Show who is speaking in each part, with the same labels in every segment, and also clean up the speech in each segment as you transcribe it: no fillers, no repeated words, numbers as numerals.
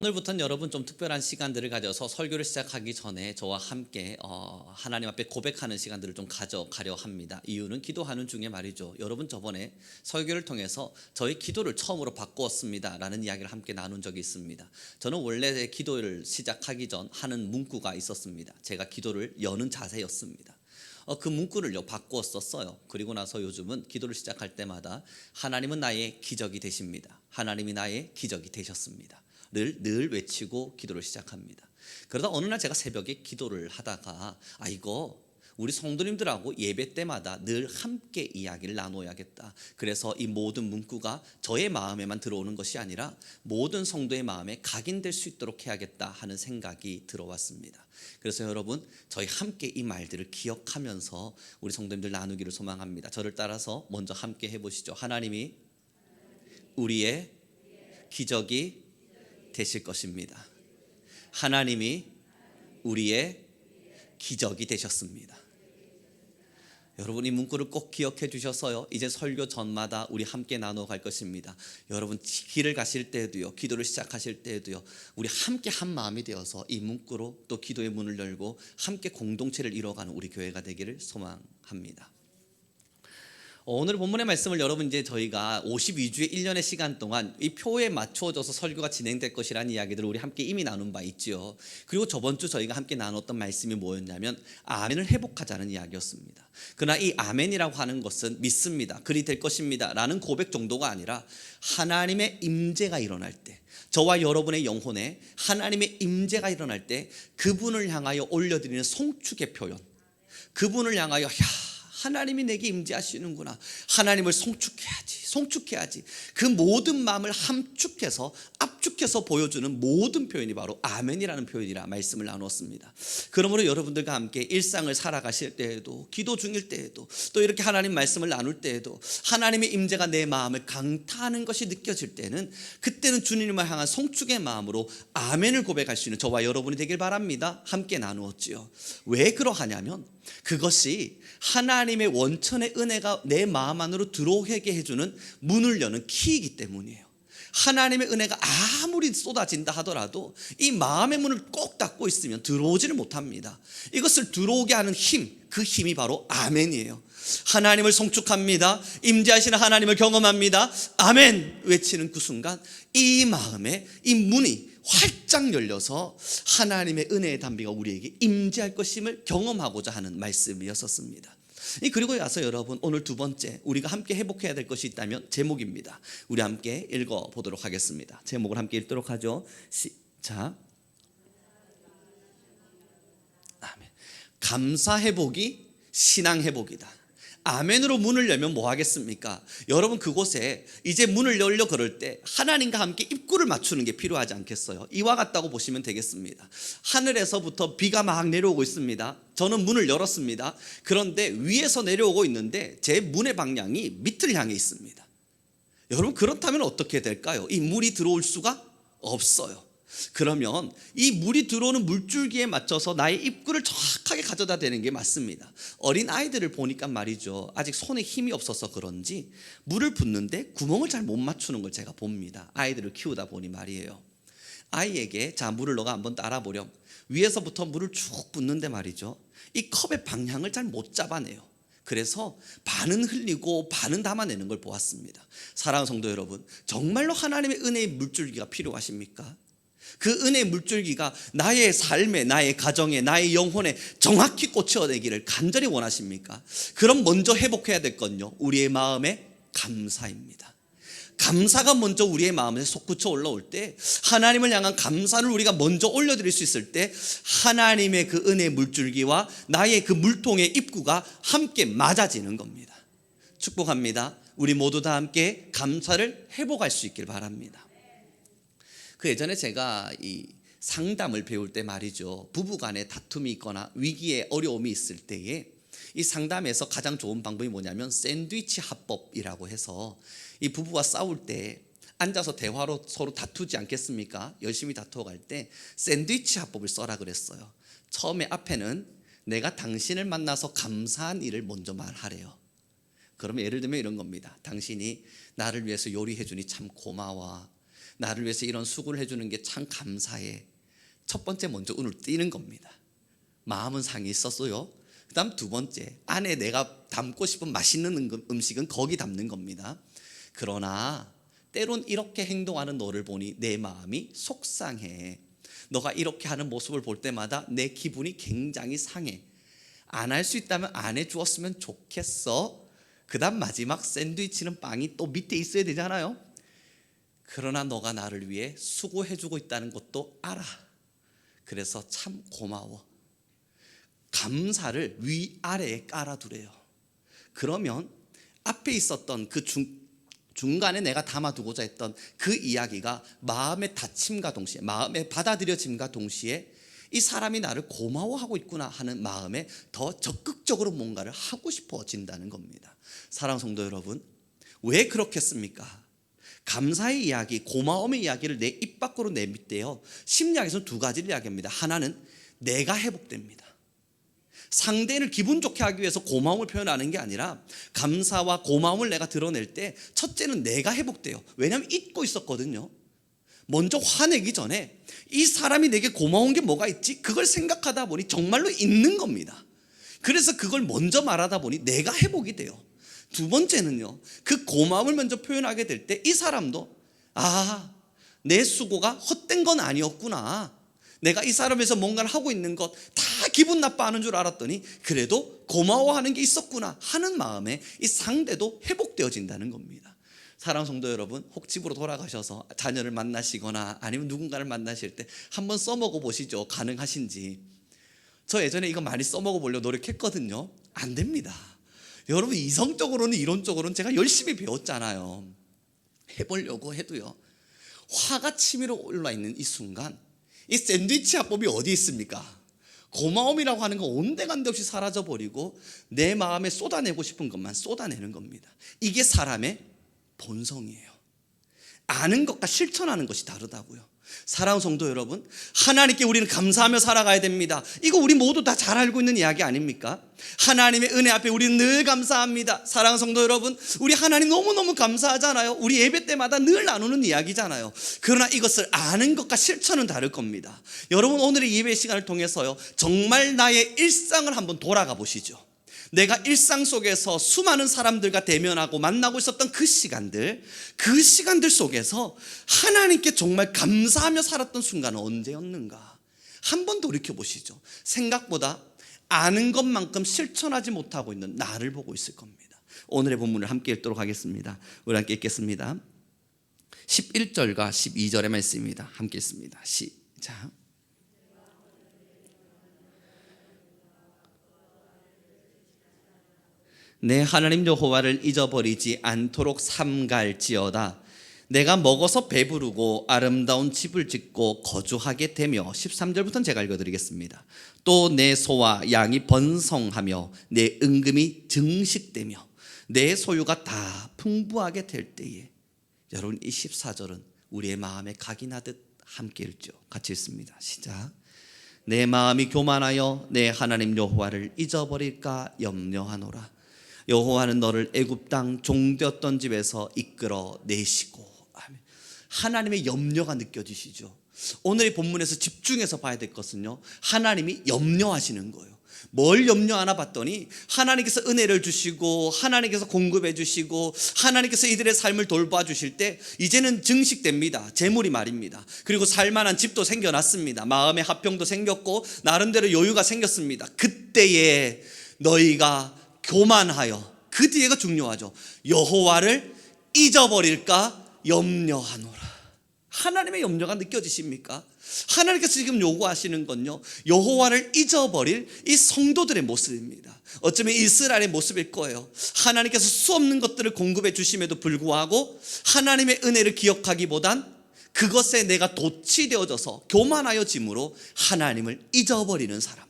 Speaker 1: 오늘부터는 여러분 좀 특별한 시간들을 가져서 설교를 시작하기 전에 저와 함께 하나님 앞에 고백하는 시간들을 좀 가져가려 합니다. 이유는 기도하는 중에 말이죠. 여러분 저번에 설교를 통해서 저희 기도를 처음으로 바꾸었습니다 라는 이야기를 함께 나눈 적이 있습니다. 저는 원래 기도를 시작하기 전 하는 문구가 있었습니다. 제가 기도를 여는 자세였습니다. 그 문구를요 바꾸었었어요. 그리고 나서 요즘은 기도를 시작할 때마다 하나님은 나의 기적이 되십니다. 하나님이 나의 기적이 되셨습니다. 늘 외치고 기도를 시작합니다. 그러다 어느 날 제가 새벽에 기도를 하다가 이거 우리 성도님들하고 예배 때마다 늘 함께 이야기를 나눠야겠다. 그래서 이 모든 문구가 저의 마음에만 들어오는 것이 아니라 모든 성도의 마음에 각인될 수 있도록 해야겠다 하는 생각이 들어왔습니다. 그래서 여러분 저희 함께 이 말들을 기억하면서 우리 성도님들 나누기를 소망합니다. 저를 따라서 먼저 함께 해보시죠. 하나님이 우리의 기적이 되실 것입니다. 하나님이 우리의 기적이 되셨습니다. 여러분 이 문구를 꼭 기억해 주셔서요 이제 설교 전마다 우리 함께 나눠갈 것입니다. 여러분 길을 가실 때에도요, 기도를 시작하실 때에도요, 우리 함께 한 마음이 되어서 이 문구로 또 기도의 문을 열고 함께 공동체를 이뤄가는 우리 교회가 되기를 소망합니다. 오늘 본문의 말씀을 여러분 이제 저희가 52주의 1년의 시간 동안 이 표에 맞추어져서 설교가 진행될 것이라는 이야기들을 우리 함께 이미 나눈 바 있죠. 그리고 저번 주 저희가 함께 나눴던 말씀이 뭐였냐면 아멘을 회복하자는 이야기였습니다. 그러나 이 아멘이라고 하는 것은 믿습니다, 그리 될 것입니다 라는 고백 정도가 아니라 하나님의 임재가 일어날 때, 저와 여러분의 영혼에 하나님의 임재가 일어날 때 그분을 향하여 올려드리는 송축의 표현, 그분을 향하여 하나님이 내게 임재하시는구나, 하나님을 송축해야지 그 모든 마음을 함축해서 압축해서 보여주는 모든 표현이 바로 아멘이라는 표현이라 말씀을 나눴습니다. 그러므로 여러분들과 함께 일상을 살아가실 때에도, 기도 중일 때에도, 또 이렇게 하나님 말씀을 나눌 때에도 하나님의 임재가 내 마음을 강타하는 것이 느껴질 때는 그때는 주님을 향한 송축의 마음으로 아멘을 고백할 수 있는 저와 여러분이 되길 바랍니다. 함께 나누었지요. 왜 그러하냐면 그것이 하나님의 원천의 은혜가 내 마음 안으로 들어오게 해주는 문을 여는 키이기 때문이에요. 하나님의 은혜가 아무리 쏟아진다 하더라도 이 마음의 문을 꼭 닫고 있으면 들어오지를 못합니다. 이것을 들어오게 하는 힘, 그 힘이 바로 아멘이에요. 하나님을 송축합니다, 임재하시는 하나님을 경험합니다, 아멘 외치는 그 순간 이 마음에 이 문이 활짝 열려서 하나님의 은혜의 담비가 우리에게 임재할 것임을 경험하고자 하는 말씀이었습니다. 그리고 나서 여러분 오늘 두 번째 우리가 함께 회복해야 될 것이 있다면 제목입니다. 우리 함께 읽어보도록 하겠습니다. 제목을 함께 읽도록 하죠. 시작. 아멘. 감사 회복이 신앙 회복이다. 아멘으로 문을 열면 뭐 하겠습니까? 여러분 그곳에 이제 문을 열려 그럴 때 하나님과 함께 입구를 맞추는 게 필요하지 않겠어요? 이와 같다고 보시면 되겠습니다. 하늘에서부터 비가 막 내려오고 있습니다. 저는 문을 열었습니다. 그런데 위에서 내려오고 있는데 제 문의 방향이 밑을 향해 있습니다. 여러분 그렇다면 어떻게 될까요? 이 물이 들어올 수가 없어요. 그러면 이 물이 들어오는 물줄기에 맞춰서 나의 입구를 정확하게 가져다 대는 게 맞습니다. 어린 아이들을 보니까 말이죠, 아직 손에 힘이 없어서 그런지 물을 붓는데 구멍을 잘 못 맞추는 걸 제가 봅니다. 아이들을 키우다 보니 말이에요. 아이에게 자 물을 너가 한번 따라 보렴, 위에서부터 물을 쭉 붓는데 말이죠, 이 컵의 방향을 잘 못 잡아내요. 그래서 반은 흘리고 반은 담아내는 걸 보았습니다. 사랑하는 성도 여러분, 정말로 하나님의 은혜의 물줄기가 필요하십니까? 그 은혜의 물줄기가 나의 삶에, 나의 가정에, 나의 영혼에 정확히 꽂혀내기를 간절히 원하십니까? 그럼 먼저 회복해야 될 건요, 우리의 마음의 감사입니다. 감사가 먼저 우리의 마음에 솟구쳐 올라올 때, 하나님을 향한 감사를 우리가 먼저 올려드릴 수 있을 때 하나님의 그 은혜의 물줄기와 나의 그 물통의 입구가 함께 맞아지는 겁니다. 축복합니다. 우리 모두 다 함께 감사를 회복할 수 있길 바랍니다. 그 예전에 제가 이 상담을 배울 때 말이죠, 부부간에 다툼이 있거나 위기에 어려움이 있을 때에 이 상담에서 가장 좋은 방법이 뭐냐면 샌드위치 화법이라고 해서 이 부부가 싸울 때 앉아서 대화로 서로 다투지 않겠습니까? 열심히 다투어갈 때 샌드위치 화법을 써라 그랬어요. 처음에 앞에는 내가 당신을 만나서 감사한 일을 먼저 말하래요. 그러면 예를 들면 이런 겁니다. 당신이 나를 위해서 요리해 주니 참 고마워. 나를 위해서 이런 수고를 해주는 게 참 감사해. 첫 번째 먼저 눈을 띄는 겁니다. 마음은 상이 있었어요. 그 다음 두 번째, 안에 내가 담고 싶은 맛있는 음식은 거기 담는 겁니다. 그러나 때론 이렇게 행동하는 너를 보니 내 마음이 속상해. 너가 이렇게 하는 모습을 볼 때마다 내 기분이 굉장히 상해. 안 할 수 있다면 안 해주었으면 좋겠어. 그 다음 마지막 샌드위치는 빵이 또 밑에 있어야 되잖아요. 그러나 너가 나를 위해 수고해주고 있다는 것도 알아. 그래서 참 고마워. 감사를 위아래에 깔아두래요. 그러면 앞에 있었던 그 중간에 내가 담아두고자 했던 그 이야기가 마음의 닫힘과 동시에, 마음의 받아들여짐과 동시에 이 사람이 나를 고마워하고 있구나 하는 마음에 더 적극적으로 뭔가를 하고 싶어진다는 겁니다. 사랑하는 성도 여러분, 왜 그렇겠습니까? 감사의 이야기, 고마움의 이야기를 내 입 밖으로 내밀 때요, 심리학에서는 두 가지를 이야기합니다. 하나는 내가 회복됩니다. 상대를 기분 좋게 하기 위해서 고마움을 표현하는 게 아니라 감사와 고마움을 내가 드러낼 때 첫째는 내가 회복돼요. 왜냐하면 잊고 있었거든요. 먼저 화내기 전에 이 사람이 내게 고마운 게 뭐가 있지? 그걸 생각하다 보니 정말로 있는 겁니다. 그래서 그걸 먼저 말하다 보니 내가 회복이 돼요. 두 번째는요, 그 고마움을 먼저 표현하게 될 때 이 사람도 내 수고가 헛된 건 아니었구나. 내가 이 사람에서 뭔가를 하고 있는 것 다 기분 나빠하는 줄 알았더니 그래도 고마워하는 게 있었구나 하는 마음에 이 상대도 회복되어진다는 겁니다. 사랑하는 성도 여러분, 혹 집으로 돌아가셔서 자녀를 만나시거나 아니면 누군가를 만나실 때 한번 써먹어 보시죠. 가능하신지. 저 예전에 이거 많이 써먹어 보려고 노력했거든요. 안 됩니다. 여러분, 이성적으로는 이론적으로는 제가 열심히 배웠잖아요. 해보려고 해도요, 화가 치밀어 올라 있는 이 순간 이 샌드위치 화법이 어디 있습니까? 고마움이라고 하는 건 온데간데 없이 사라져버리고 내 마음에 쏟아내고 싶은 것만 쏟아내는 겁니다. 이게 사람의 본성이에요. 아는 것과 실천하는 것이 다르다고요. 사랑하는 성도 여러분, 하나님께 우리는 감사하며 살아가야 됩니다. 이거 우리 모두 다 잘 알고 있는 이야기 아닙니까? 하나님의 은혜 앞에 우리는 늘 감사합니다. 사랑하는 성도 여러분, 우리 하나님 너무너무 감사하잖아요. 우리 예배 때마다 늘 나누는 이야기잖아요. 그러나 이것을 아는 것과 실천은 다를 겁니다. 여러분, 오늘의 예배 시간을 통해서요, 정말 나의 일상을 한번 돌아가 보시죠. 내가 일상 속에서 수많은 사람들과 대면하고 만나고 있었던 그 시간들 속에서 하나님께 정말 감사하며 살았던 순간은 언제였는가? 한번 돌이켜 보시죠. 생각보다 아는 것만큼 실천하지 못하고 있는 나를 보고 있을 겁니다. 오늘의 본문을 함께 읽도록 하겠습니다. 우리 함께 읽겠습니다. 11절과 12절의 말씀입니다. 함께 읽습니다. 시작. 내 하나님 여호와를 잊어버리지 않도록 삼갈지어다. 내가 먹어서 배부르고 아름다운 집을 짓고 거주하게 되며, 13절부터는 제가 읽어드리겠습니다. 또 내 소와 양이 번성하며 내 은금이 증식되며 내 소유가 다 풍부하게 될 때에. 여러분, 이 14절은 우리의 마음에 각이 나듯 함께 읽죠. 같이 읽습니다. 시작. 내 마음이 교만하여 내 하나님 여호와를 잊어버릴까 염려하노라. 여호와는 너를 애굽 땅 종되었던 집에서 이끌어 내시고. 아멘. 하나님의 염려가 느껴지시죠? 오늘의 본문에서 집중해서 봐야 될 것은요, 하나님이 염려하시는 거예요. 뭘 염려하나 봤더니 하나님께서 은혜를 주시고 하나님께서 공급해 주시고 하나님께서 이들의 삶을 돌봐 주실 때 이제는 증식됩니다. 재물이 말입니다. 그리고 살만한 집도 생겨났습니다. 마음의 화평도 생겼고 나름대로 여유가 생겼습니다. 그때에 너희가 교만하여, 그 뒤에가 중요하죠. 여호와를 잊어버릴까 염려하노라. 하나님의 염려가 느껴지십니까? 하나님께서 지금 요구하시는 건요, 여호와를 잊어버릴 이 성도들의 모습입니다. 어쩌면 이스라엘의 모습일 거예요. 하나님께서 수없는 것들을 공급해 주심에도 불구하고 하나님의 은혜를 기억하기보단 그것에 내가 도취되어져서 교만하여짐으로 하나님을 잊어버리는 사람.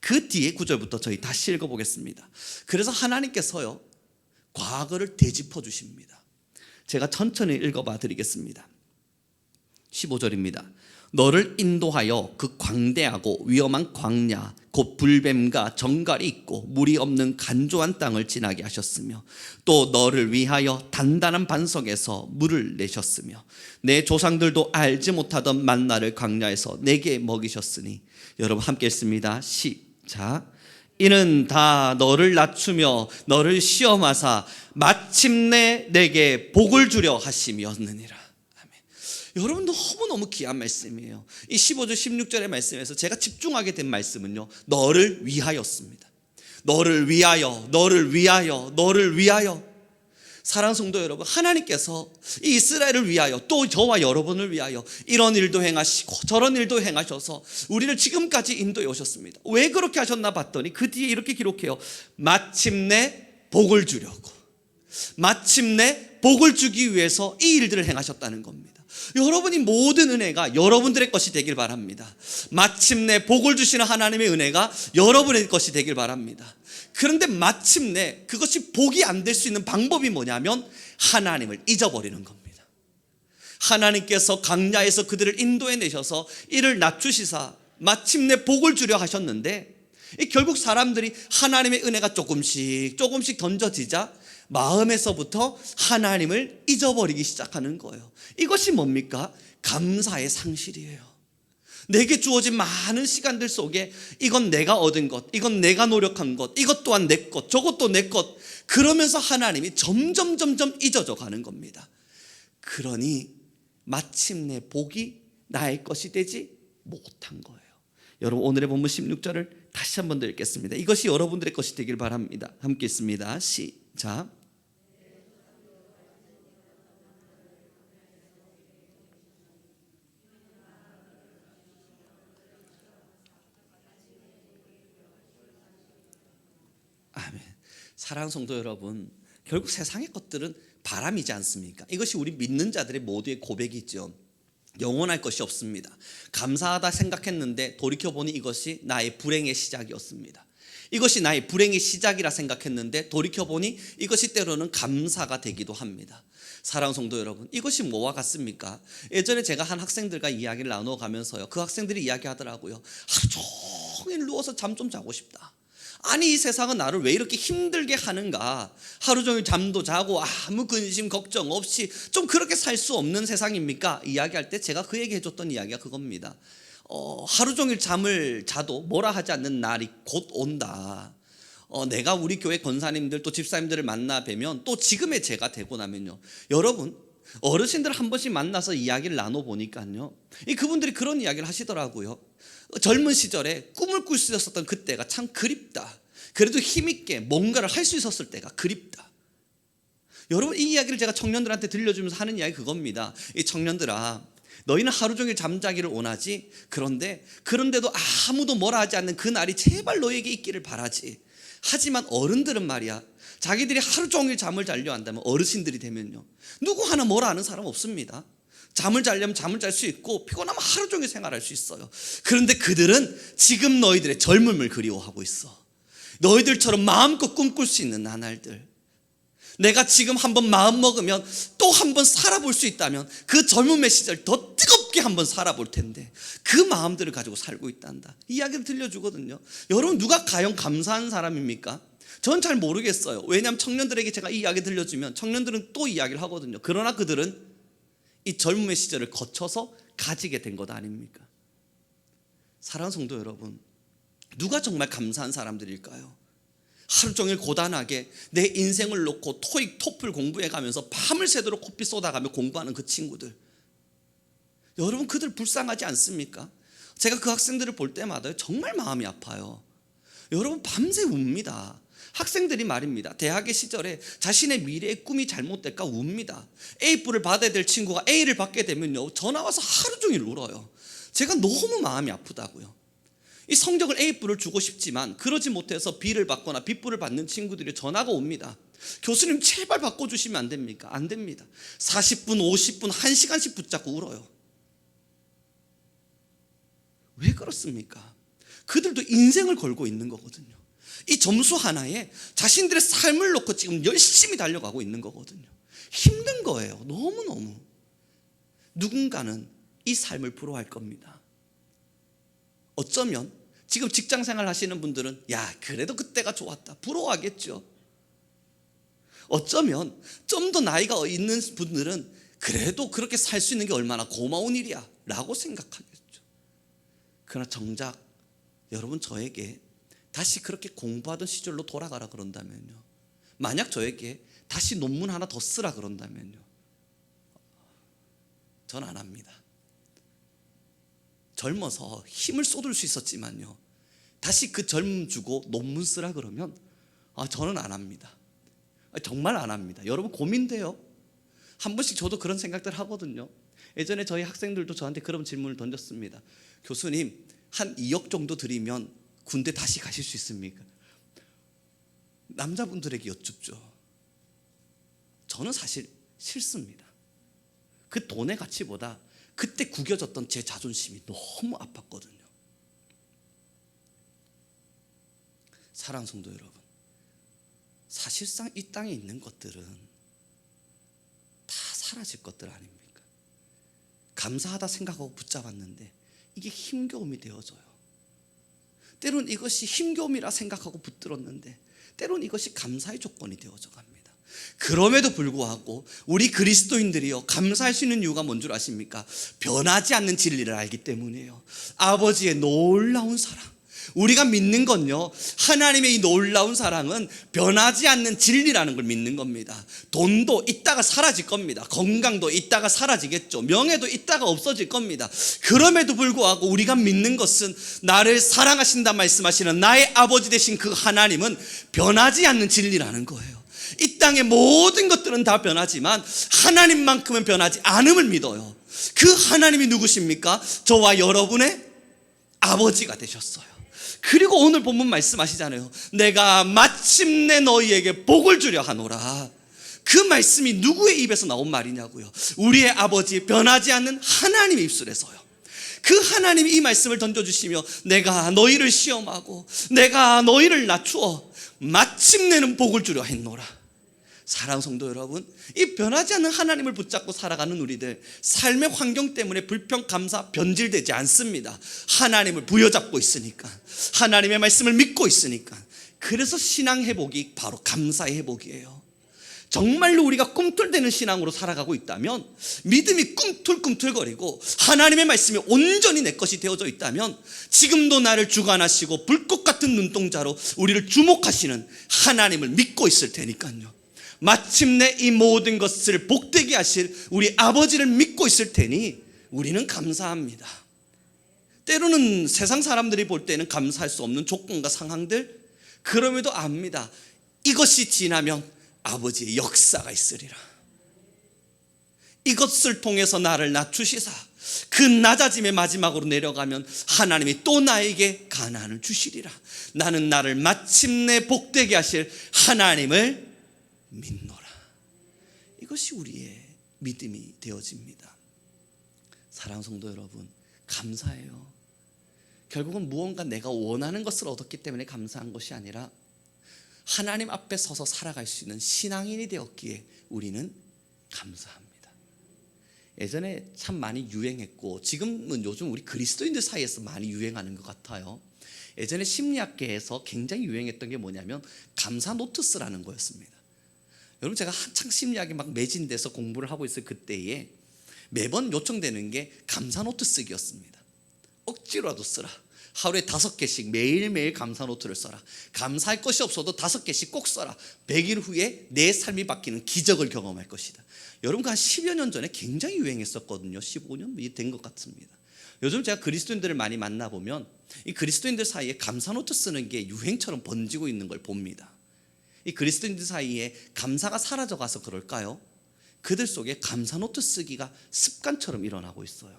Speaker 1: 그 뒤에 9절부터 저희 다시 읽어보겠습니다. 그래서 하나님께서요, 과거를 되짚어 주십니다. 제가 천천히 읽어봐 드리겠습니다. 15절입니다. 너를 인도하여 그 광대하고 위험한 광야 곧 불뱀과 정갈이 있고 물이 없는 간조한 땅을 지나게 하셨으며 또 너를 위하여 단단한 반석에서 물을 내셨으며 내 조상들도 알지 못하던 만나를 광야에서 내게 먹이셨으니. 여러분 함께 읽습니다. 시작. 이는 다 너를 낮추며 너를 시험하사 마침내 내게 복을 주려 하심이었느니라. 아멘. 여러분 너무너무 귀한 말씀이에요. 이 15절 16절의 말씀에서 제가 집중하게 된 말씀은요, 너를 위하였습니다. 너를 위하여, 너를 위하여, 너를 위하여. 사랑하는 성도 여러분, 하나님께서 이 이스라엘을 위하여 또 저와 여러분을 위하여 이런 일도 행하시고 저런 일도 행하셔서 우리를 지금까지 인도해 오셨습니다. 왜 그렇게 하셨나 봤더니 그 뒤에 이렇게 기록해요. 마침내 복을 주려고, 마침내 복을 주기 위해서 이 일들을 행하셨다는 겁니다. 여러분이 모든 은혜가 여러분들의 것이 되길 바랍니다. 마침내 복을 주시는 하나님의 은혜가 여러분의 것이 되길 바랍니다. 그런데 마침내 그것이 복이 안 될 수 있는 방법이 뭐냐면 하나님을 잊어버리는 겁니다. 하나님께서 광야에서 그들을 인도해 내셔서 이를 낮추시사 마침내 복을 주려 하셨는데, 결국 사람들이 하나님의 은혜가 조금씩 던져지자 마음에서부터 하나님을 잊어버리기 시작하는 거예요. 이것이 뭡니까? 감사의 상실이에요. 내게 주어진 많은 시간들 속에 이건 내가 얻은 것, 이건 내가 노력한 것, 이것 또한 내 것, 저것도 내 것, 그러면서 하나님이 점점 잊어져 가는 겁니다. 그러니 마침내 복이 나의 것이 되지 못한 거예요. 여러분 오늘의 본문 16절을 다시 한 번 더 읽겠습니다. 이것이 여러분들의 것이 되길 바랍니다. 함께 읽습니다. 시작. 아멘. 사랑하는 성도 여러분, 결국 세상의 것들은 바람이지 않습니까? 이것이 우리 믿는 자들의 모두의 고백이죠. 영원할 것이 없습니다. 감사하다 생각했는데 돌이켜보니 이것이 나의 불행의 시작이었습니다. 이것이 나의 불행의 시작이라 생각했는데 돌이켜보니 이것이 때로는 감사가 되기도 합니다. 사랑하는 성도 여러분, 이것이 뭐와 같습니까? 예전에 제가 한 학생들과 이야기를 나눠가면서요, 그 학생들이 이야기하더라고요. 하루 종일 누워서 잠 좀 자고 싶다. 아니 이 세상은 나를 왜 이렇게 힘들게 하는가? 하루 종일 잠도 자고 아무 근심 걱정 없이 좀 그렇게 살 수 없는 세상입니까? 이야기할 때 제가 그에게 해줬던 이야기가 그겁니다. 하루 종일 잠을 자도 뭐라 하지 않는 날이 곧 온다. 내가 우리 교회 권사님들 또 집사님들을 만나 뵈면 또 지금의 제가 되고 나면요, 여러분 어르신들 한 번씩 만나서 이야기를 나눠보니까요, 그분들이 그런 이야기를 하시더라고요. 젊은 시절에 꿈을 꿀 수 있었던 그때가 참 그립다. 그래도 힘있게 뭔가를 할 수 있었을 때가 그립다. 여러분 이 이야기를 제가 청년들한테 들려주면서 하는 이야기 그겁니다. 이 청년들아, 너희는 하루 종일 잠자기를 원하지, 그런데도 아무도 뭐라 하지 않는 그 날이 제발 너에게 있기를 바라지. 하지만 어른들은 말이야, 자기들이 하루 종일 잠을 자려 한다면, 어르신들이 되면요, 누구 하나 뭐라 하는 사람 없습니다. 잠을 자려면 잠을 잘 수 있고 피곤하면 하루 종일 생활할 수 있어요. 그런데 그들은 지금 너희들의 젊음을 그리워하고 있어. 너희들처럼 마음껏 꿈꿀 수 있는 나날들, 내가 지금 한번 마음 먹으면 또 한번 살아볼 수 있다면 그 젊음의 시절 더 뜨겁게 한번 살아볼 텐데 그 마음들을 가지고 살고 있단다. 이야기를 들려주거든요. 여러분 누가 과연 감사한 사람입니까? 전 잘 모르겠어요. 왜냐하면 청년들에게 제가 이 이야기 들려주면 청년들은 또 이야기를 하거든요. 그러나 그들은 이 젊음의 시절을 거쳐서 가지게 된 것 아닙니까? 사랑하는 성도 여러분, 누가 정말 감사한 사람들일까요? 하루 종일 고단하게 내 인생을 놓고 토익, 토플 공부해가면서 밤을 새도록 코피 쏟아가며 공부하는 그 친구들, 여러분 그들 불쌍하지 않습니까? 제가 그 학생들을 볼 때마다 정말 마음이 아파요. 여러분 밤새 웁니다. 학생들이 말입니다, 대학의 시절에 자신의 미래의 꿈이 잘못될까 웁니다. A뿔을 받아야 될 친구가 A를 받게 되면요, 전화 와서 하루 종일 울어요. 제가 너무 마음이 아프다고요. 이 성적을 A뿔을 주고 싶지만 그러지 못해서 B를 받거나 B뿔을 받는 친구들이 전화가 옵니다. 교수님 제발 바꿔주시면 안 됩니까? 안 됩니다. 40분, 50분, 1시간씩 붙잡고 울어요. 왜 그렇습니까? 그들도 인생을 걸고 있는 거거든요. 이 점수 하나에 자신들의 삶을 놓고 지금 열심히 달려가고 있는 거거든요. 힘든 거예요. 너무너무. 누군가는 이 삶을 부러워할 겁니다. 어쩌면 지금 직장생활 하시는 분들은 야 그래도 그때가 좋았다 부러워하겠죠. 어쩌면 좀 더 나이가 있는 분들은 그래도 그렇게 살 수 있는 게 얼마나 고마운 일이야 라고 생각하겠죠. 그러나 정작 여러분 저에게 다시 그렇게 공부하던 시절로 돌아가라 그런다면요, 만약 저에게 다시 논문 하나 더 쓰라 그런다면요, 전 안 합니다. 젊어서 힘을 쏟을 수 있었지만요, 다시 그 젊음 주고 논문 쓰라 그러면 저는 안 합니다. 정말 안 합니다. 여러분 고민돼요. 한 번씩 저도 그런 생각들 하거든요. 예전에 저희 학생들도 저한테 그런 질문을 던졌습니다. 교수님, 한 2억 정도 드리면 군대 다시 가실 수 있습니까? 남자분들에게 여쭙죠. 저는 사실 싫습니다. 그 돈의 가치보다 그때 구겨졌던 제 자존심이 너무 아팠거든요. 사랑하는 성도 여러분, 사실상 이 땅에 있는 것들은 다 사라질 것들 아닙니까? 감사하다 생각하고 붙잡았는데 이게 힘겨움이 되어져요. 때론 이것이 힘겨움이라 생각하고 붙들었는데 때론 이것이 감사의 조건이 되어져 갑니다. 그럼에도 불구하고 우리 그리스도인들이요, 감사할 수 있는 이유가 뭔 줄 아십니까? 변하지 않는 진리를 알기 때문이에요. 아버지의 놀라운 사랑, 우리가 믿는 건요, 하나님의 이 놀라운 사랑은 변하지 않는 진리라는 걸 믿는 겁니다. 돈도 있다가 사라질 겁니다. 건강도 있다가 사라지겠죠. 명예도 있다가 없어질 겁니다. 그럼에도 불구하고 우리가 믿는 것은 나를 사랑하신다 말씀하시는 나의 아버지 되신 그 하나님은 변하지 않는 진리라는 거예요. 이 땅의 모든 것들은 다 변하지만 하나님만큼은 변하지 않음을 믿어요. 그 하나님이 누구십니까? 저와 여러분의 아버지가 되셨어요. 그리고 오늘 본문 말씀하시잖아요. 내가 마침내 너희에게 복을 주려 하노라. 그 말씀이 누구의 입에서 나온 말이냐고요? 우리의 아버지, 변하지 않는 하나님의 입술에서요. 그 하나님이 이 말씀을 던져주시며 내가 너희를 시험하고 내가 너희를 낮추어 마침내는 복을 주려 했노라. 사랑하는 성도 여러분, 이 변하지 않는 하나님을 붙잡고 살아가는 우리들, 삶의 환경 때문에 불평, 감사, 변질되지 않습니다. 하나님을 부여잡고 있으니까, 하나님의 말씀을 믿고 있으니까. 그래서 신앙 회복이 바로 감사의 회복이에요. 정말로 우리가 꿈틀대는 신앙으로 살아가고 있다면, 믿음이 꿈틀꿈틀거리고 하나님의 말씀이 온전히 내 것이 되어져 있다면, 지금도 나를 주관하시고 불꽃 같은 눈동자로 우리를 주목하시는 하나님을 믿고 있을 테니까요. 마침내 이 모든 것을 복되게 하실 우리 아버지를 믿고 있을 테니 우리는 감사합니다. 때로는 세상 사람들이 볼 때는 감사할 수 없는 조건과 상황들, 그럼에도 압니다. 이것이 지나면 아버지의 역사가 있으리라. 이것을 통해서 나를 낮추시사 그 낮아짐의 마지막으로 내려가면 하나님이 또 나에게 가난을 주시리라. 나는 나를 마침내 복되게 하실 하나님을 믿노라. 이것이 우리의 믿음이 되어집니다. 사랑하는 성도 여러분, 감사해요. 결국은 무언가 내가 원하는 것을 얻었기 때문에 감사한 것이 아니라 하나님 앞에 서서 살아갈 수 있는 신앙인이 되었기에 우리는 감사합니다. 예전에 참 많이 유행했고 지금은 요즘 우리 그리스도인들 사이에서 많이 유행하는 것 같아요. 예전에 심리학계에서 굉장히 유행했던 게 뭐냐면 감사 노트 쓰라는 거였습니다. 여러분, 제가 한창 심리학에 막 매진돼서 공부를 하고 있을 그때에 매번 요청되는 게 감사 노트 쓰기였습니다. 억지로라도 쓰라. 하루에 5개씩 매일매일 감사 노트를 써라. 감사할 것이 없어도 5개씩 꼭 써라. 100일 후에 내 삶이 바뀌는 기적을 경험할 것이다. 여러분, 한 10여 년 전에 굉장히 유행했었거든요. 15년 된 것 같습니다. 요즘 제가 그리스도인들을 많이 만나보면 이 그리스도인들 사이에 감사 노트 쓰는 게 유행처럼 번지고 있는 걸 봅니다. 이 그리스도인들 사이에 감사가 사라져가서 그럴까요? 그들 속에 감사 노트 쓰기가 습관처럼 일어나고 있어요.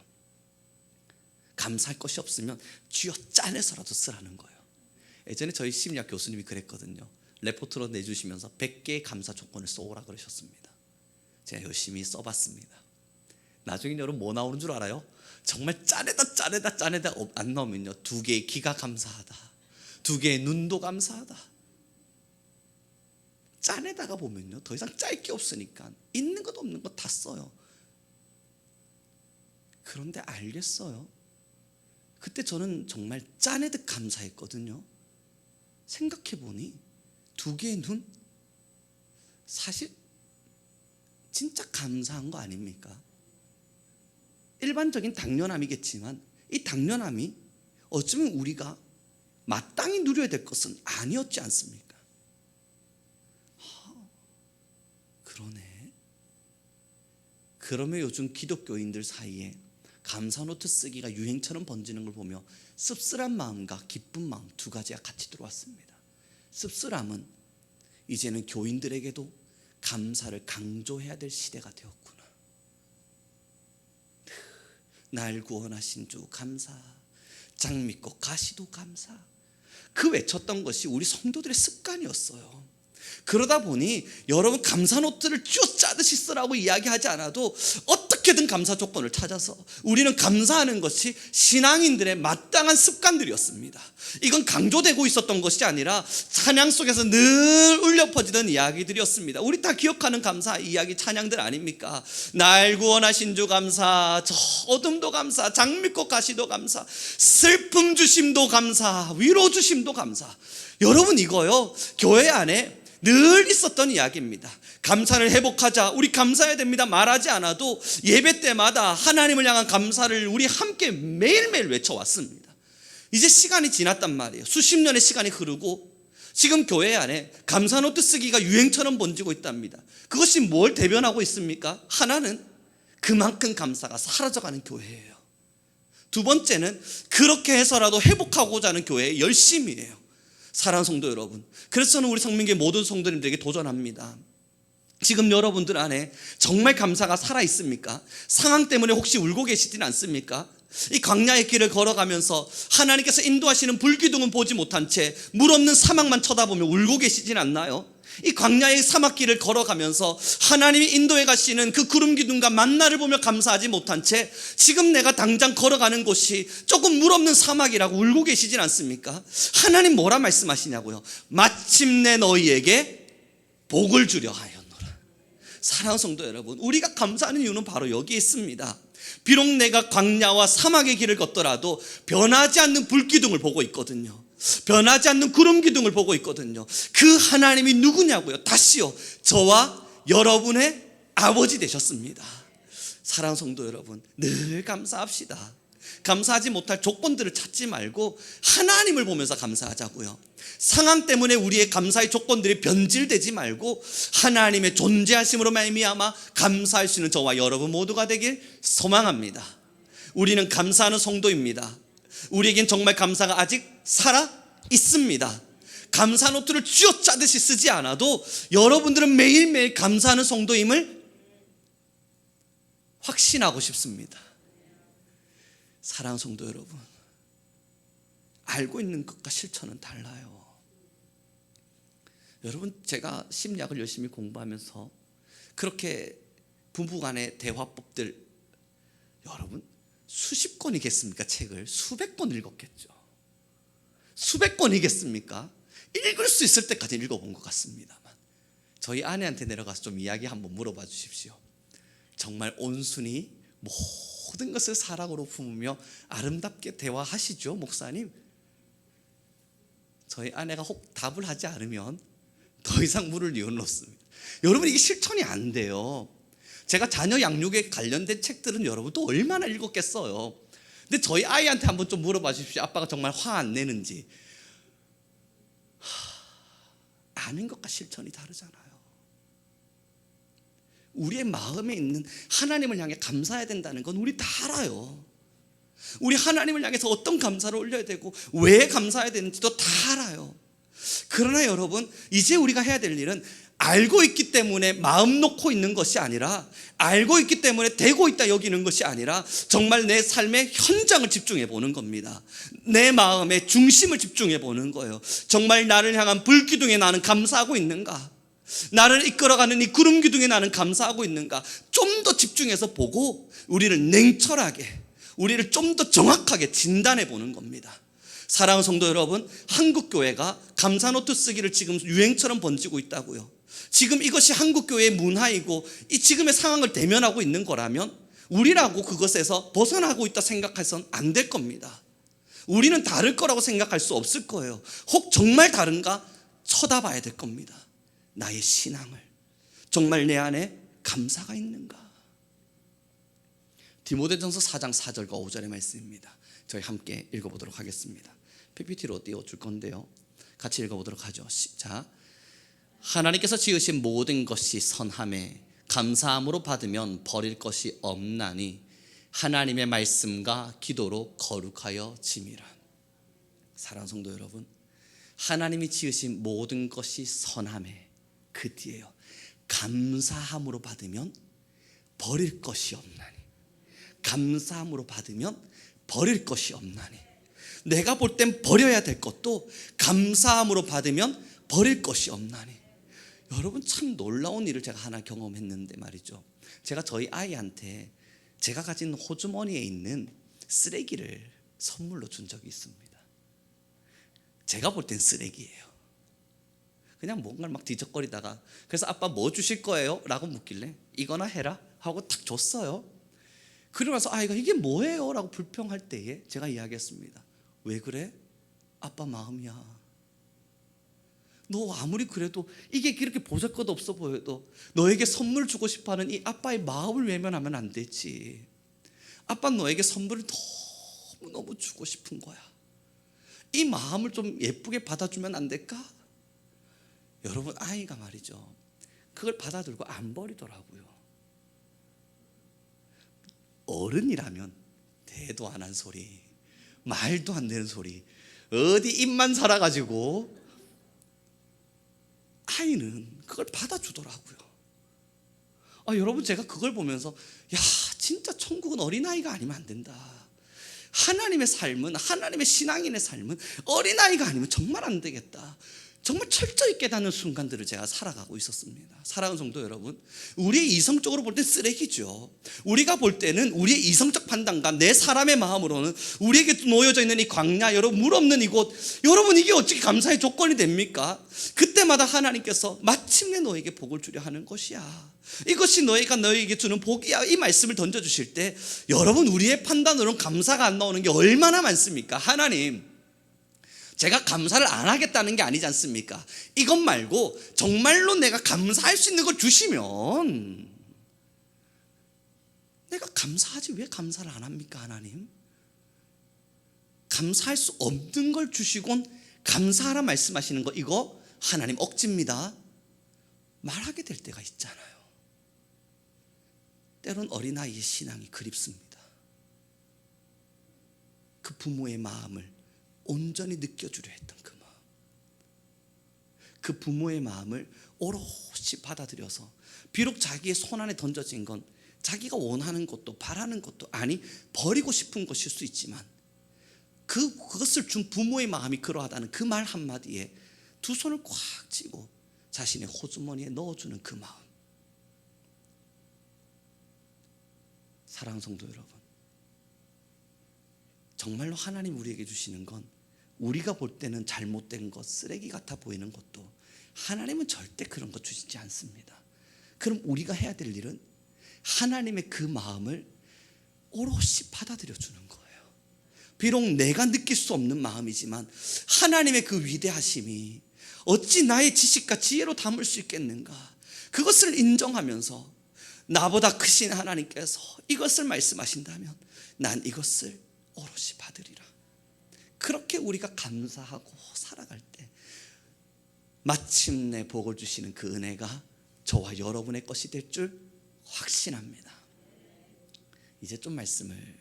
Speaker 1: 감사할 것이 없으면 쥐어 짜내서라도 쓰라는 거예요. 예전에 저희 심리학 교수님이 그랬거든요. 레포트로 내주시면서 100개의 감사 조건을 써오라 그러셨습니다. 제가 열심히 써봤습니다. 나중에 여러분 뭐 나오는 줄 알아요? 정말 짜내다 안 나오면요, 2개의 귀가 감사하다, 2개의 눈도 감사하다. 짜내다가 보면요, 더 이상 짤 게 없으니까 있는 것 없는 것 다 써요. 그런데 알겠어요. 그때 저는 정말 짜내듯 감사했거든요. 생각해보니 두 개의 눈, 사실 진짜 감사한 거 아닙니까? 일반적인 당연함이겠지만 이 당연함이 어쩌면 우리가 마땅히 누려야 될 것은 아니었지 않습니까? 그러네. 그러면 요즘 기독교인들 사이에 감사노트 쓰기가 유행처럼 번지는 걸 보며 씁쓸한 마음과 기쁜 마음 두 가지가 같이 들어왔습니다. 씁쓸함은 이제는 교인들에게도 감사를 강조해야 될 시대가 되었구나. 날 구원하신 주 감사, 장미꽃 가시도 감사. 그 외쳤던 것이 우리 성도들의 습관이었어요. 그러다 보니 여러분 감사노트를 쥐어짜듯이 쓰라고 이야기하지 않아도 어떻게든 감사 조건을 찾아서 우리는 감사하는 것이 신앙인들의 마땅한 습관들이었습니다. 이건 강조되고 있었던 것이 아니라 찬양 속에서 늘 울려 퍼지던 이야기들이었습니다. 우리 다 기억하는 감사 이야기 찬양들 아닙니까? 날 구원하신 주 감사, 저 어둠도 감사, 장미꽃 가시도 감사, 슬픔 주심도 감사, 위로 주심도 감사. 여러분 이거요 교회 안에 늘 있었던 이야기입니다. 감사를 회복하자, 우리 감사해야 됩니다 말하지 않아도 예배 때마다 하나님을 향한 감사를 우리 함께 매일매일 외쳐왔습니다. 이제 시간이 지났단 말이에요. 수십 년의 시간이 흐르고 지금 교회 안에 감사노트 쓰기가 유행처럼 번지고 있답니다. 그것이 뭘 대변하고 있습니까? 하나는 그만큼 감사가 사라져가는 교회예요. 두 번째는 그렇게 해서라도 회복하고자 하는 교회의 열심이에요. 사랑하는 성도 여러분, 그래서 저는 우리 성민교회 모든 성도님들에게 도전합니다. 지금 여러분들 안에 정말 감사가 살아있습니까? 상황 때문에 혹시 울고 계시진 않습니까? 이 광야의 길을 걸어가면서 하나님께서 인도하시는 불기둥은 보지 못한 채 물 없는 사막만 쳐다보며 울고 계시진 않나요? 이 광야의 사막길을 걸어가면서 하나님이 인도해 가시는 그 구름 기둥과 만나를 보며 감사하지 못한 채 지금 내가 당장 걸어가는 곳이 조금 물 없는 사막이라고 울고 계시진 않습니까? 하나님 뭐라 말씀하시냐고요? 마침내 너희에게 복을 주려 하였노라. 사랑하는 성도 여러분, 우리가 감사하는 이유는 바로 여기에 있습니다. 비록 내가 광야와 사막의 길을 걷더라도 변하지 않는 불기둥을 보고 있거든요. 변하지 않는 구름 기둥을 보고 있거든요. 그 하나님이 누구냐고요? 다시요, 저와 여러분의 아버지 되셨습니다. 사랑하는 성도 여러분, 늘 감사합시다. 감사하지 못할 조건들을 찾지 말고 하나님을 보면서 감사하자고요. 상황 때문에 우리의 감사의 조건들이 변질되지 말고 하나님의 존재하심으로 말미암아 감사할 수 있는 저와 여러분 모두가 되길 소망합니다. 우리는 감사하는 성도입니다. 우리에겐 정말 감사가 아직 살아 있습니다. 감사 노트를 쥐어짜듯이 쓰지 않아도 여러분들은 매일매일 감사하는 성도임을 확신하고 싶습니다. 사랑하는 성도 여러분, 알고 있는 것과 실천은 달라요. 여러분, 제가 심리학을 열심히 공부하면서 그렇게 부부간의 대화법들, 여러분 수십 권이겠습니까? 책을 수백 권 읽었겠죠. 수백 권이겠습니까? 읽을 수 있을 때까지 읽어본 것 같습니다만 저희 아내한테 내려가서 좀 이야기 한번 물어봐 주십시오. 정말 온순히 모든 것을 사랑으로 품으며 아름답게 대화하시죠, 목사님? 저희 아내가 혹 답을 하지 않으면 더 이상 물을 이유는 없습니다. 여러분, 이게 실천이 안 돼요. 제가 자녀 양육에 관련된 책들은 여러분 또 얼마나 읽었겠어요. 근데 저희 아이한테 한번 좀 물어봐 주십시오. 아빠가 정말 화 안 내는지. 아는 것과 실천이 다르잖아요. 우리의 마음에 있는 하나님을 향해 감사해야 된다는 건 우리 다 알아요. 우리 하나님을 향해서 어떤 감사를 올려야 되고 왜 감사해야 되는지도 다 알아요. 그러나 여러분, 이제 우리가 해야 될 일은 알고 있기 때문에 마음 놓고 있는 것이 아니라, 알고 있기 때문에 되고 있다 여기는 것이 아니라 정말 내 삶의 현장을 집중해 보는 겁니다. 내 마음의 중심을 집중해 보는 거예요. 정말 나를 향한 불기둥에 나는 감사하고 있는가? 나를 이끌어가는 이 구름 기둥에 나는 감사하고 있는가? 좀 더 집중해서 보고 우리를 냉철하게, 우리를 좀 더 정확하게 진단해 보는 겁니다. 사랑하는 성도 여러분, 한국교회가 감사노트 쓰기를 지금 유행처럼 번지고 있다고요. 지금 이것이 한국교회의 문화이고 이 지금의 상황을 대면하고 있는 거라면 우리라고 그것에서 벗어나고 있다 생각해서는 안 될 겁니다. 우리는 다를 거라고 생각할 수 없을 거예요. 혹 정말 다른가 쳐다봐야 될 겁니다. 나의 신앙을 정말 내 안에 감사가 있는가? 디모데전서 4장 4절과 5절의 말씀입니다. 저희 함께 읽어보도록 하겠습니다. PPT로 띄워줄 건데요, 같이 읽어보도록 하죠. 시작. 하나님께서 지으신 모든 것이 선함에 감사함으로 받으면 버릴 것이 없나니 하나님의 말씀과 기도로 거룩하여 짐이라. 사랑하는 성도 여러분, 하나님이 지으신 모든 것이 선함에, 그 뒤에요, 감사함으로 받으면 버릴 것이 없나니. 감사함으로 받으면 버릴 것이 없나니. 내가 볼 땐 버려야 될 것도 감사함으로 받으면 버릴 것이 없나니. 여러분, 참 놀라운 일을 제가 하나 경험했는데 말이죠. 제가 저희 아이한테 제가 가진 호주머니에 있는 쓰레기를 선물로 준 적이 있습니다. 제가 볼 땐 쓰레기예요. 그냥 뭔가를 막 뒤적거리다가, 그래서 아빠 뭐 주실 거예요? 라고 묻길래 이거나 해라 하고 탁 줬어요. 그러고 나서 아이가 이게 뭐예요? 라고 불평할 때에 제가 이야기했습니다. 왜 그래? 아빠 마음이야. 너 아무리 그래도 이게 그렇게 보잘것 없어 보여도 너에게 선물 주고 싶어하는 이 아빠의 마음을 외면하면 안 되지. 아빠는 너에게 선물을 너무너무 주고 싶은 거야. 이 마음을 좀 예쁘게 받아주면 안 될까? 여러분, 아이가 말이죠, 그걸 받아들고 안 버리더라고요. 어른이라면 대도 안 한 소리, 말도 안 되는 소리, 어디 입만 살아가지고, 아이는 그걸 받아주더라고요. 여러분, 제가 그걸 보면서 야, 진짜 천국은 어린아이가 아니면 안 된다. 하나님의 삶은, 하나님의 신앙인의 삶은 어린아이가 아니면 정말 안 되겠다. 정말 철저히 깨닫는 순간들을 제가 살아가고 있었습니다. 사랑하는 성도 여러분, 우리의 이성적으로 볼 때 쓰레기죠. 우리가 볼 때는 우리의 이성적 판단과 내 사람의 마음으로는 우리에게 놓여져 있는 이 광야, 여러분, 물 없는 이곳, 여러분, 이게 어떻게 감사의 조건이 됩니까? 그때마다 하나님께서 마침내 너에게 복을 주려 하는 것이야, 이것이 너희가 너희에게 주는 복이야, 이 말씀을 던져주실 때 여러분, 우리의 판단으로는 감사가 안 나오는 게 얼마나 많습니까? 하나님, 제가 감사를 안 하겠다는 게 아니지 않습니까? 이것 말고 정말로 내가 감사할 수 있는 걸 주시면 내가 감사하지 왜 감사를 안 합니까? 하나님, 감사할 수 없는 걸 주시곤 감사하라 말씀하시는 거, 이거 하나님 억지입니다. 말하게 될 때가 있잖아요. 때론 어린아이의 신앙이 그립습니다. 그 부모의 마음을 온전히 느껴주려 했던 그 마음, 그 부모의 마음을 오롯이 받아들여서, 비록 자기의 손 안에 던져진 건 자기가 원하는 것도 바라는 것도 아니 버리고 싶은 것일 수 있지만, 그것을 준 부모의 마음이 그러하다는 그 말 한마디에 두 손을 꽉 쥐고 자신의 호주머니에 넣어주는 그 마음. 사랑하는 성도 여러분, 정말로 하나님 우리에게 주시는 건 우리가 볼 때는 잘못된 것, 쓰레기 같아 보이는 것도 하나님은 절대 그런 것 주시지 않습니다. 그럼 우리가 해야 될 일은 하나님의 그 마음을 오롯이 받아들여 주는 거예요. 비록 내가 느낄 수 없는 마음이지만 하나님의 그 위대하심이 어찌 나의 지식과 지혜로 담을 수 있겠는가, 그것을 인정하면서 나보다 크신 하나님께서 이것을 말씀하신다면 난 이것을 오롯이 받으리라. 그렇게 우리가 감사하고 살아갈 때 마침내 복을 주시는 그 은혜가 저와 여러분의 것이 될 줄 확신합니다. 이제 좀 말씀을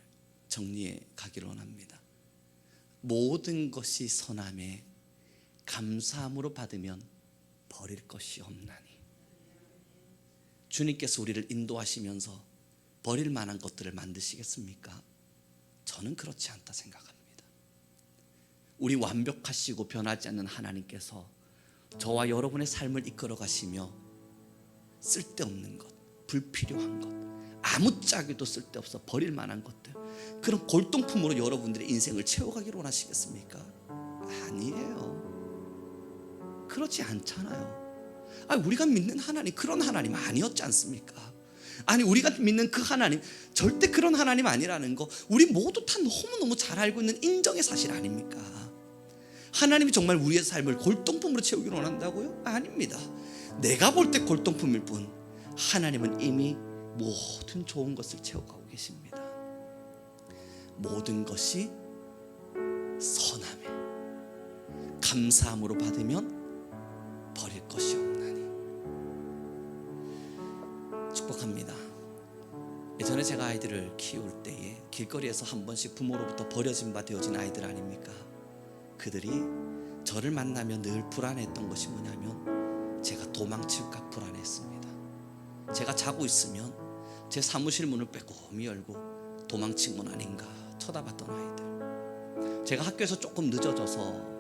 Speaker 1: 정리해 가기를 원합니다. 모든 것이 선함에 감사함으로 받으면 버릴 것이 없나니. 주님께서 우리를 인도하시면서 버릴 만한 것들을 만드시겠습니까? 저는 그렇지 않다 생각합니다. 우리 완벽하시고 변하지 않는 하나님께서 저와 여러분의 삶을 이끌어 가시며 쓸데없는 것, 불필요한 것, 아무짝에도 쓸데없어 버릴 만한 것들, 그런 골동품으로 여러분들의 인생을 채워가기를 원하시겠습니까? 아니에요. 그렇지 않잖아요. 우리가 믿는 하나님 그런 하나님 아니었지 않습니까? 아니, 우리가 믿는 그 하나님 절대 그런 하나님 아니라는 거 우리 모두 다 너무너무 잘 알고 있는 인정의 사실 아닙니까? 하나님이 정말 우리의 삶을 골동품으로 채우기를 원한다고요? 아닙니다. 내가 볼 때 골동품일 뿐 하나님은 이미 모든 좋은 것을 채워가고 계십니다. 모든 것이 선함에 감사함으로 받으면 버릴 것이 없나니. 축복합니다. 예전에 제가 아이들을 키울 때에 길거리에서 한 번씩 부모로부터 버려진 바 되어진 아이들 아닙니까? 그들이 저를 만나면 늘 불안했던 것이 뭐냐면 제가 도망칠까 불안했습니다. 제가 자고 있으면 제 사무실 문을 빼꼼히 열고 도망친 건 아닌가 쳐다봤던 아이들. 제가 학교에서 조금 늦어져서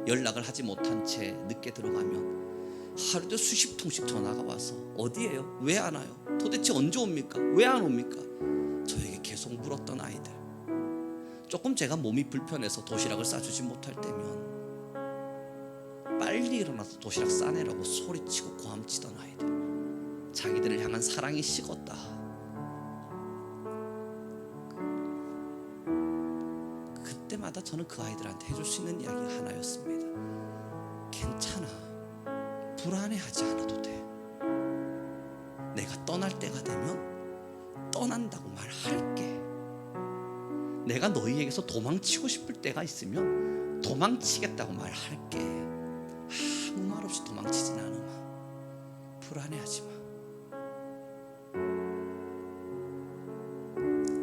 Speaker 1: 연락을 하지 못한 채 늦게 들어가면 하루도 수십 통씩 전화가 와서 어디에요? 왜 안 와요? 도대체 언제 옵니까? 왜 안 옵니까? 저에게 계속 물었던 아이들. 조금 제가 몸이 불편해서 도시락을 싸주지 못할 때면 빨리 일어나서 도시락 싸내라고 소리치고 고함치던 아이들. 자기들을 향한 사랑이 식었다. 그때마다 저는 그 아이들한테 해줄 수 있는 이야기가 하나였습니다. 괜찮아, 불안해하지 않아도 돼. 내가 떠날 때가 되면 떠난다고 말할게. 내가 너희에게서 도망치고 싶을 때가 있으면 도망치겠다고 말할게. 아무 말 없이 도망치진 않으마. 불안해하지 마.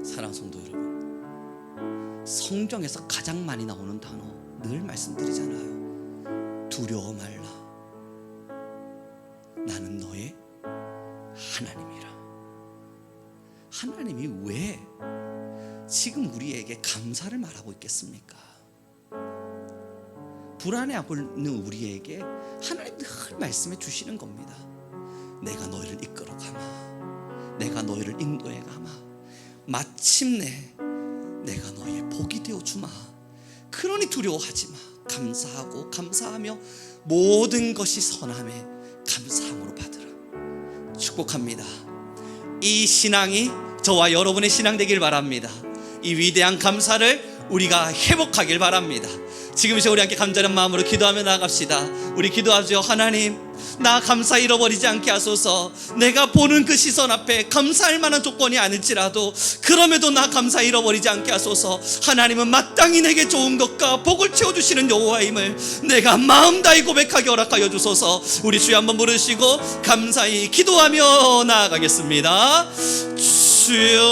Speaker 1: 사랑하는 성도 여러분, 성경에서 가장 많이 나오는 단어 늘 말씀드리잖아요. 두려워 말라. 나는 너의 하나님이라. 하나님이 왜 지금 우리에게 감사를 말하고 있겠습니까? 불안해하고 있는 우리에게 하나님 늘 말씀해 주시는 겁니다. 내가 너희를 이끌어 가마. 내가 너희를 인도해 가마. 마침내 내가 너희의 복이 되어 주마. 그러니 두려워하지 마. 감사하고 감사하며 모든 것이 선함에 감사함으로 받으라. 축복합니다. 이 신앙이 저와 여러분의 신앙 되길 바랍니다. 이 위대한 감사를 우리가 회복하길 바랍니다. 지금 이제 우리 함께 간절한 마음으로 기도하며 나아갑시다. 우리 기도하죠. 하나님, 나 감사 잃어버리지 않게 하소서. 내가 보는 그 시선 앞에 감사할 만한 조건이 아닐지라도 그럼에도 나 감사 잃어버리지 않게 하소서. 하나님은 마땅히 내게 좋은 것과 복을 채워주시는 여호와임을 내가 마음 다해 고백하게 허락하여 주소서. 우리 주여 한번 부르시고 감사히 기도하며 나아가겠습니다. 주여,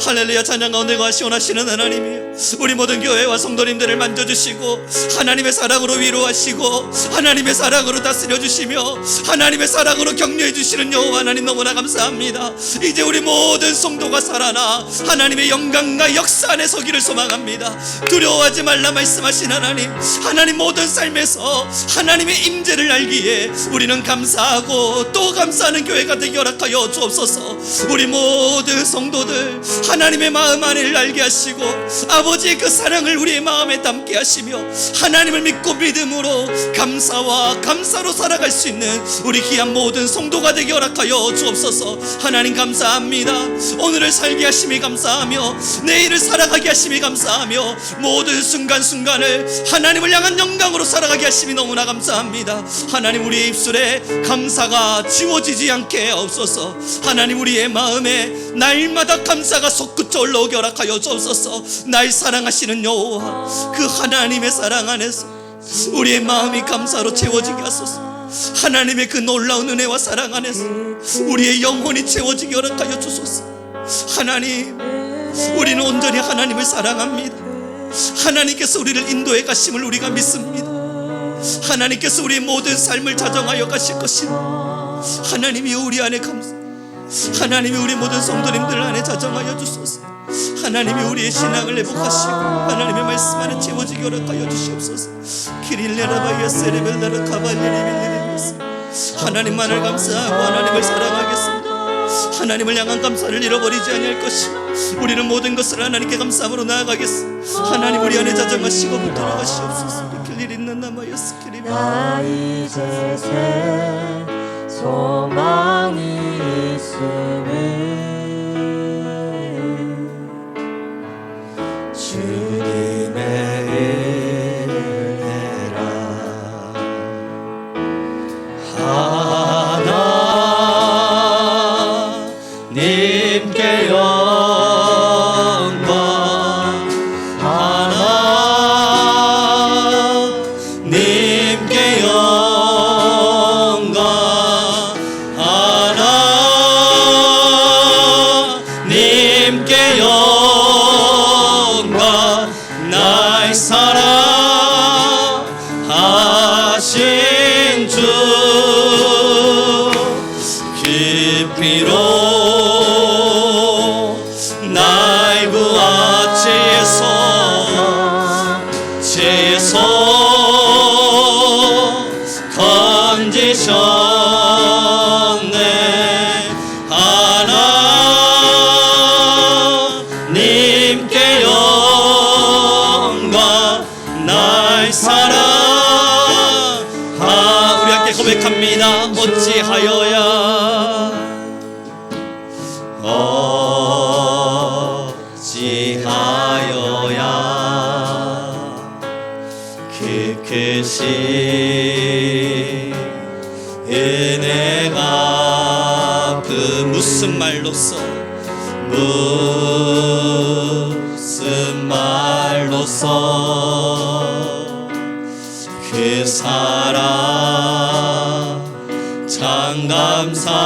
Speaker 1: 할렐루야. 찬양 가운데 거하시는 하나님이여, 우리 모든 교회와 성도님들을 만져주시고 하나님의 사랑으로 위로하시고 하나님의 사랑으로 다스려 주시며 하나님의 사랑으로 격려해 주시는 여호와 하나님, 너무나 감사합니다. 이제 우리 모든 성도가 살아나 하나님의 영광과 역사 안에 서기를 소망합니다. 두려워하지 말라 말씀하신 하나님, 하나님 모든 삶에서 하나님의 임재를 알기에 우리는 감사하고 또 감사하는 교회가 되게 허락하여 주옵소서. 우리 모든 성도들 하나님의 마음 안을 알게 하시고 아버지의 그 사랑을 우리의 마음에 담게 하시며 하나님을 믿고 믿음으로 감사와 감사로 살아갈 수 있는 우리 귀한 모든 성도가 되게 허락하여 주옵소서. 하나님 감사합니다. 오늘을 살게 하심이 감사하며 내일을 살아가게 하심이 감사하며 모든 순간순간을 하나님을 향한 영광으로 살아가게 하심이 너무나 감사합니다. 하나님, 우리의 입술에 감사가 지워지지 않게 하옵소서. 하나님, 우리의 마음에 날마다 감사가 솟구쳐 올라오게 허락하여 주옵소서. 날 사랑하시는 여호와, 그 하나님의 사랑 안에서 우리의 마음이 감사로 채워지게 하소서. 하나님의 그 놀라운 은혜와 사랑 안에서 우리의 영혼이 채워지게 허락하여 주소서. 하나님, 우리는 온전히 하나님을 사랑합니다. 하나님께서 우리를 인도해 가심을 우리가 믿습니다. 하나님께서 우리의 모든 삶을 자정하여 가실 것입니다. 하나님이 우리 안에 하나님이 우리 모든 성도님들 안에 자정하여 주소서. 하나님이 우리의 신앙을 회복하시고 하나님의 말씀 안에 채워지게 허락하여 주시옵소서. 하나님만을 감사하고 하나님을 사랑하겠습니다. 하나님을 향한 감사를 잃어버리지 아니할 것이요, 우리는 모든 것을 하나님께 감사함으로 나아가겠습니다. 하나님, 우리 안에 자정하시고 붙들어 가시옵소서.
Speaker 2: 나 이제 새 소망이 있음을 주님의 은혜라. 하나님께 영광, 하나님께 영광, 하나님께 영광, 날 사랑하신 주 그 피로 날 구하 죄에서 건지셨네. 하나님께 영광, 날 사랑하. 우리 함께 고백합니다. 어찌하여야 그 크신 은혜가 그 무슨 말로써 그 사랑 참 감사리요.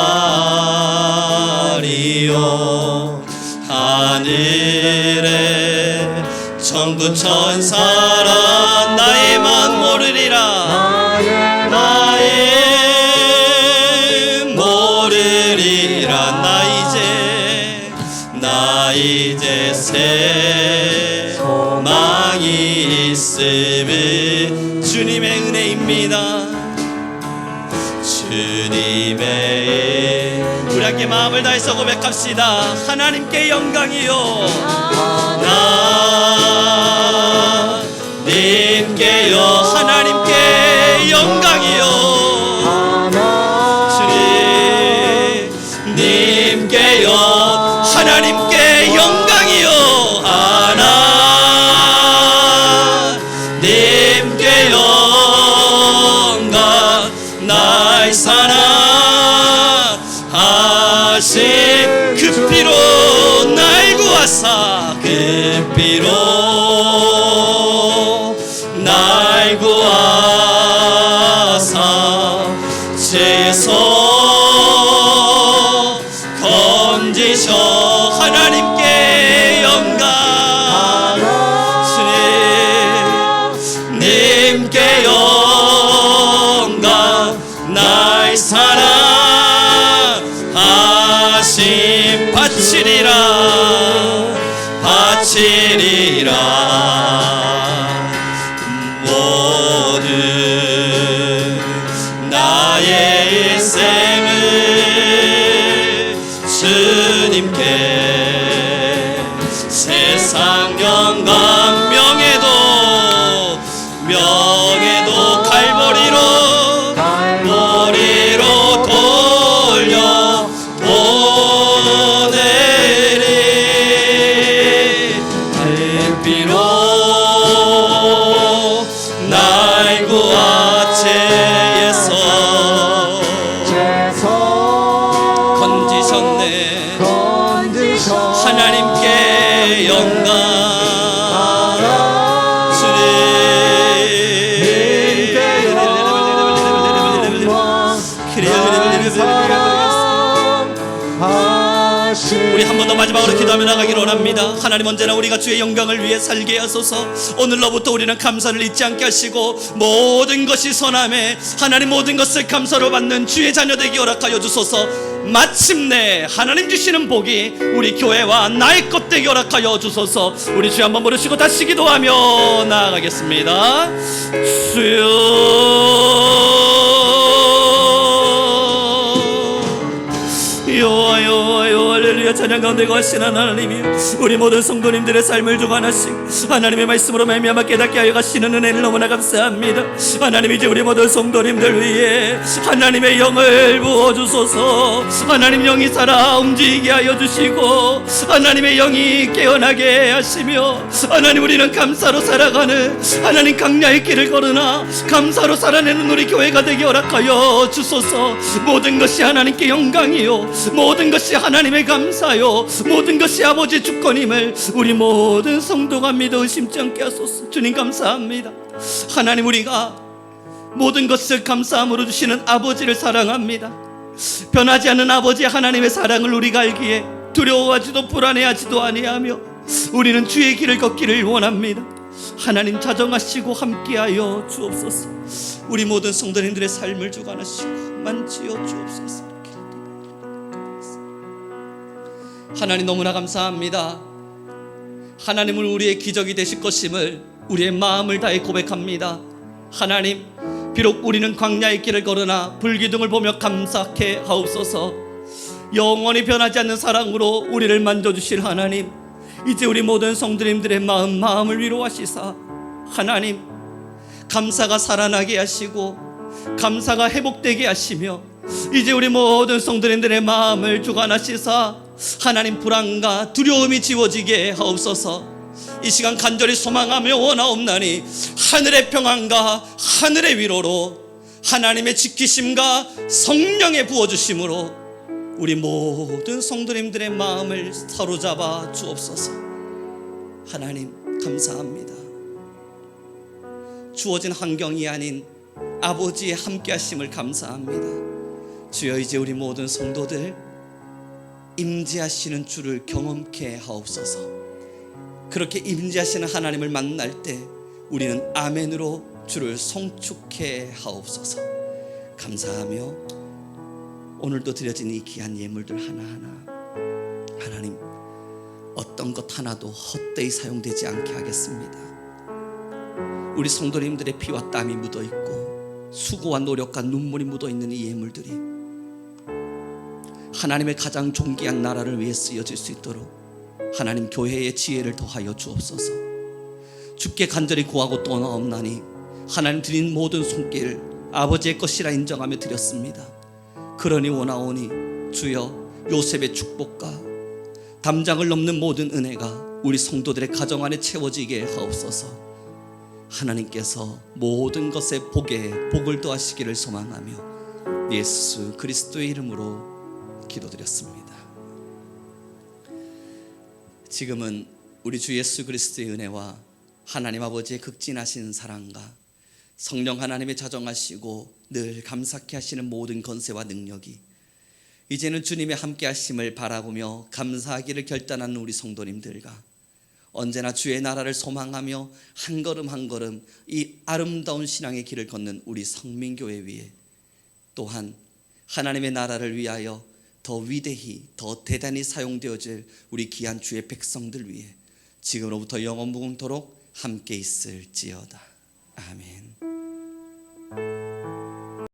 Speaker 2: 하늘에 천군 천사라 나의만 모르리라. 나의 모르리라. 나 이제 새 소망이 있음을 주님의 은혜입니다. 주님의 우리 함께 마음을 다해서 고백합시다. 하나님께 영광이요, 하나님께요, 하나님께 영광이요, 주님께요, 하나님께 영광이요, 하나님께 영광, 날 사랑하신 그 피로 날 구하사, 그 피로 날 구하사 죄에서 건지셔. 하나님께 영광, 주님께 영광, 날 사랑하심 바치리라 모든 나의 일생을 주님께 세상 영광 명예도 갈보리로 돌려 보내리. 달빛로 날 구하 죄에서 건지셨네. 하나님께 영광, 우리 한 번 더 마지막으로 기도하며 나가기를 원합니다. 하나님, 언제나 우리가 주의 영광을 위해 살게 하소서. 오늘로부터 우리는 감사를 잊지 않게 하시고 모든 것이 선함에 하나님 모든 것을 감사로 받는 주의 자녀 되기 허락하여 주소서. 마침내 하나님 주시는 복이 우리 교회와 나의 것 되기 허락하여 주소서. 우리 주여 한번 부르시고 다시 기도하며 나아가겠습니다. 주여, 요하요 할렐루야. 예배와 찬양 가운데 거하신 하나님이여, 우리 모든 성도님들의 삶을 주관하시고 하나님의 말씀으로 말미암아 깨닫게 하여 가시는 은혜를 너무나 감사합니다. 하나님, 이제 우리 모든 성도님들 위해 하나님의 영을 부어주소서. 하나님, 영이 살아 움직이게 하여 주시고 하나님의 영이 깨어나게 하시며, 하나님, 우리는 감사로 살아가는 하나님 강야의 길을 걸으나 감사로 살아내는 우리 교회가 되게 허락하여 주소서. 모든 것이 하나님께 영광이요, 모든 것이 하나님의 감사요, 모든 것이 아버지의 주권임을 우리 모든 성도가 믿어 의심치 않게 하소서. 주님 감사합니다. 하나님, 우리가 모든 것을 감사함으로 주시는 아버지를 사랑합니다. 변하지 않는 아버지 하나님의 사랑을 우리가 알기에 두려워하지도 불안해하지도 아니하며 우리는 주의 길을 걷기를 원합니다. 하나님, 자정하시고 함께하여 주옵소서. 우리 모든 성도님들의 삶을 주관하시고 만지어 주옵소서. 하나님, 너무나 감사합니다. 하나님은 우리의 기적이 되실 것임을 우리의 마음을 다해 고백합니다. 하나님, 비록 우리는 광야의 길을 걸으나 불기둥을 보며 감사케 하옵소서. 영원히 변하지 않는 사랑으로 우리를 만져주실 하나님, 이제 우리 모든 성도님들의 마음을 위로하시사 하나님, 감사가 살아나게 하시고 감사가 회복되게 하시며, 이제 우리 모든 성도님들의 마음을 주관하시사 하나님, 불안과 두려움이 지워지게 하옵소서. 이 시간 간절히 소망하며 원하옵나니 하늘의 평안과 하늘의 위로로 하나님의 지키심과 성령의 부어주심으로 우리 모든 성도님들의 마음을 사로잡아 주옵소서. 하나님, 감사합니다. 주어진 환경이 아닌 아버지의 함께하심을 감사합니다. 주여, 이제 우리 모든 성도들 임재하시는 주를 경험케 하옵소서. 그렇게 임재하시는 하나님을 만날 때 우리는 아멘으로 주를 송축해 하옵소서. 감사하며 오늘도 드려진 이 귀한 예물들 하나하나 하나님, 어떤 것 하나도 헛되이 사용되지 않게 하겠습니다. 우리 성도님들의 피와 땀이 묻어있고 수고와 노력과 눈물이 묻어있는 이 예물들이 하나님의 가장 존귀한 나라를 위해 쓰여질 수 있도록 하나님, 교회의 지혜를 더하여 주옵소서. 주께 간절히 구하고 떠나옵나니 하나님, 드린 모든 손길 아버지의 것이라 인정하며 드렸습니다. 그러니 원하오니 주여, 요셉의 축복과 담장을 넘는 모든 은혜가 우리 성도들의 가정 안에 채워지게 하옵소서. 하나님께서 모든 것에 복을 더하시기를 소망하며 예수 그리스도의 이름으로 기도드렸습니다. 지금은 우리 주 예수 그리스도의 은혜와 하나님 아버지의 극진하신 사랑과 성령 하나님의 자정하시고 늘 감사케 하시는 모든 권세와 능력이 이제는 주님의 함께 하심을 바라보며 감사하기를 결단하는 우리 성도님들과 언제나 주의 나라를 소망하며 한 걸음 한 걸음 이 아름다운 신앙의 길을 걷는 우리 성민교회 위에, 또한 하나님의 나라를 위하여 더 위대히 더 대단히 사용되어질 우리 귀한 주의 백성들 위해 지금으로부터 영원무궁토록 함께 있을지어다. 아멘.